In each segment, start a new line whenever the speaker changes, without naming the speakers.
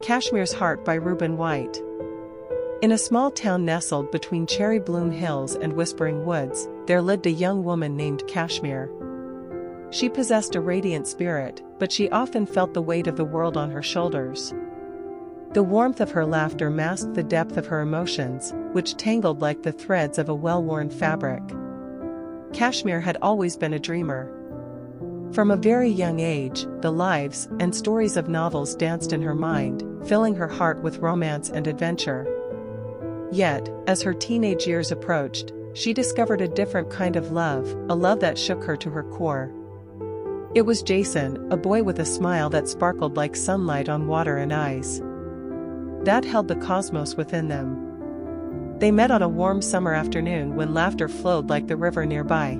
Cashmere's Heart by Reuben White. In a small town nestled between cherry bloom hills and whispering woods, there lived a young woman named Cashmere. She possessed a radiant spirit, but she often felt the weight of the world on her shoulders. The warmth of her laughter masked the depth of her emotions, which tangled like the threads of a well-worn fabric. Cashmere had always been a dreamer. From a very young age, the lives and stories of novels danced in her mind, filling her heart with romance and adventure. Yet, as her teenage years approached, she discovered a different kind of love, a love that shook her to her core. It was Jason, a boy with a smile that sparkled like sunlight on water and eyes that held the cosmos within them. They met on a warm summer afternoon when laughter flowed like the river nearby.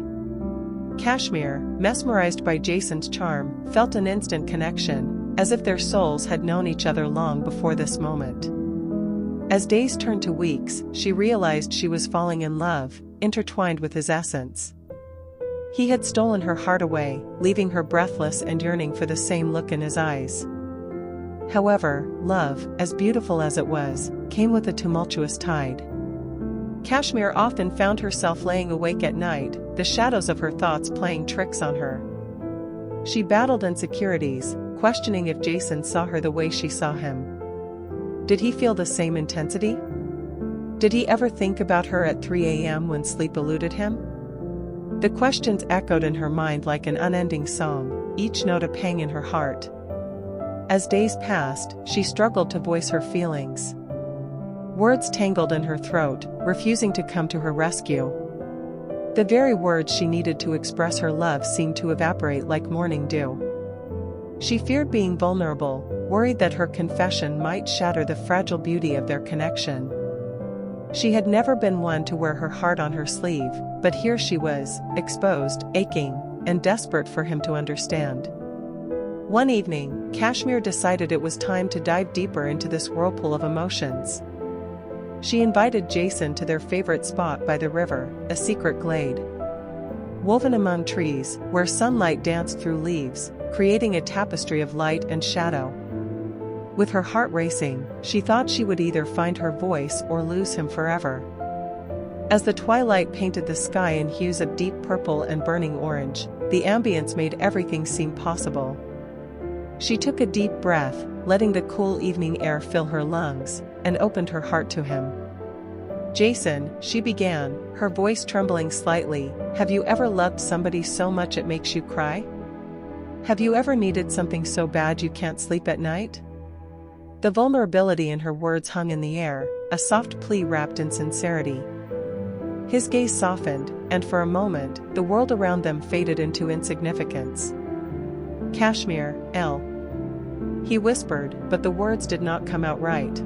Cashmere, mesmerized by Jason's charm, felt an instant connection, as if their souls had known each other long before this moment. As days turned to weeks, she realized she was falling in love, intertwined with his essence. He had stolen her heart away, leaving her breathless and yearning for the same look in his eyes. However, love, as beautiful as it was, came with a tumultuous tide. Cashmere often found herself laying awake at night, the shadows of her thoughts playing tricks on her. She battled insecurities, questioning if Jason saw her the way she saw him. Did he feel the same intensity? Did he ever think about her at 3 a.m. when sleep eluded him? The questions echoed in her mind like an unending song, each note a pang in her heart. As days passed, she struggled to voice her feelings. Words tangled in her throat, refusing to come to her rescue. The very words she needed to express her love seemed to evaporate like morning dew. She feared being vulnerable, worried that her confession might shatter the fragile beauty of their connection. She had never been one to wear her heart on her sleeve, but here she was, exposed, aching, and desperate for him to understand. One evening, Cashmere decided it was time to dive deeper into this whirlpool of emotions. She invited Jason to their favorite spot by the river, a secret glade woven among trees, where sunlight danced through leaves, creating a tapestry of light and shadow. With her heart racing, she thought she would either find her voice or lose him forever. As the twilight painted the sky in hues of deep purple and burning orange, the ambience made everything seem possible. She took a deep breath, letting the cool evening air fill her lungs, and opened her heart to him. "Jason," she began, her voice trembling slightly, "have you ever loved somebody so much it makes you cry? Have you ever needed something so bad you can't sleep at night?" The vulnerability in her words hung in the air, a soft plea wrapped in sincerity. His gaze softened, and for a moment, the world around them faded into insignificance. "Cashmere, L." he whispered, but the words did not come out right.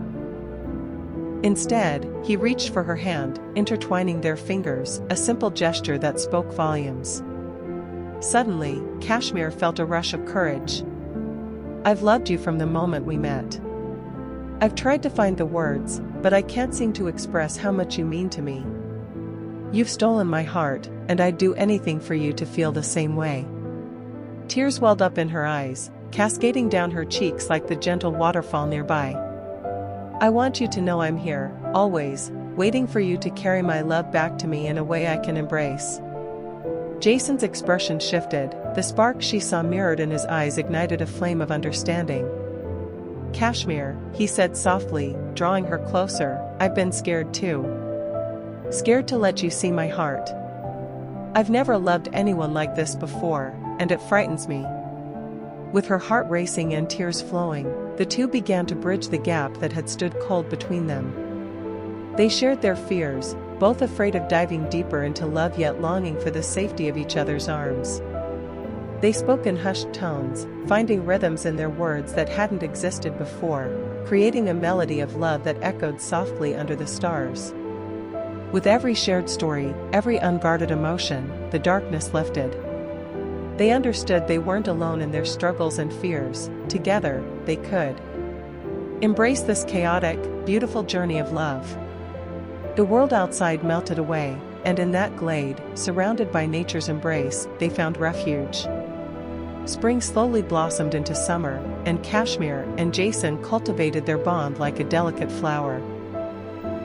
Instead, he reached for her hand, intertwining their fingers, a simple gesture that spoke volumes. Suddenly, Cashmere felt a rush of courage. "I've loved you from the moment we met. I've tried to find the words, but I can't seem to express how much you mean to me. You've stolen my heart, and I'd do anything for you to feel the same way." Tears welled up in her eyes, cascading down her cheeks like the gentle waterfall nearby. "I want you to know I'm here, always, waiting for you to carry my love back to me in a way I can embrace." Jason's expression shifted, the spark she saw mirrored in his eyes ignited a flame of understanding. "Cashmere," he said softly, drawing her closer, "I've been scared too. Scared to let you see my heart. I've never loved anyone like this before, and it frightens me." With her heart racing and tears flowing, the two began to bridge the gap that had stood cold between them. They shared their fears, both afraid of diving deeper into love yet longing for the safety of each other's arms. They spoke in hushed tones, finding rhythms in their words that hadn't existed before, creating a melody of love that echoed softly under the stars. With every shared story, every unguarded emotion, the darkness lifted. They understood they weren't alone in their struggles and fears. Together, they could embrace this chaotic, beautiful journey of love. The world outside melted away, and in that glade, surrounded by nature's embrace, they found refuge. spring slowly blossomed into summer, and Cashmere and Jason cultivated their bond like a delicate flower.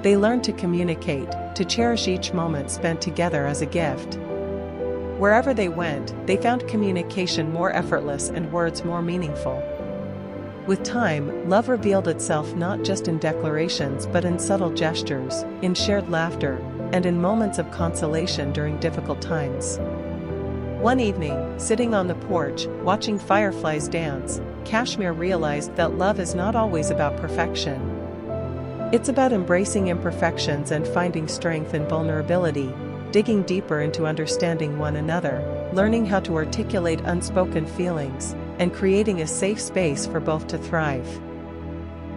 They learned to communicate, to cherish each moment spent together as a gift. Wherever they went, they found communication more effortless and words more meaningful. With time, love revealed itself not just in declarations but in subtle gestures, in shared laughter, and in moments of consolation during difficult times. One evening, sitting on the porch, watching fireflies dance, Cashmere realized that love is not always about perfection. It's about embracing imperfections and finding strength in vulnerability, digging deeper into understanding one another, learning how to articulate unspoken feelings, and creating a safe space for both to thrive.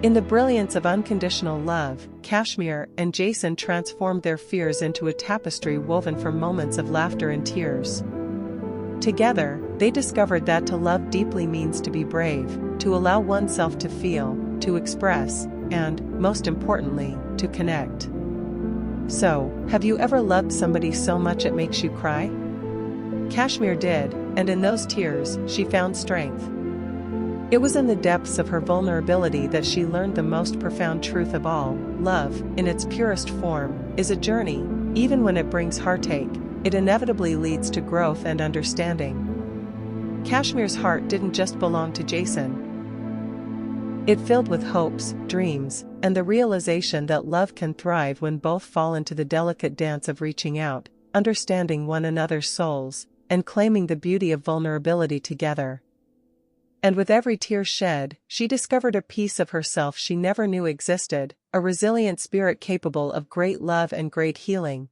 In the brilliance of unconditional love, Cashmere and Jason transformed their fears into a tapestry woven from moments of laughter and tears. Together, they discovered that to love deeply means to be brave, to allow oneself to feel, to express, and, most importantly, to connect. So, have you ever loved somebody so much it makes you cry? Cashmere did, and in those tears, she found strength. It was in the depths of her vulnerability that she learned the most profound truth of all: love, in its purest form, is a journey. Even when it brings heartache, it inevitably leads to growth and understanding. Cashmere's heart didn't just belong to Jason. It filled with hopes, dreams, and the realization that love can thrive when both fall into the delicate dance of reaching out, understanding one another's souls, and claiming the beauty of vulnerability together. And with every tear shed, she discovered a piece of herself she never knew existed, a resilient spirit capable of great love and great healing.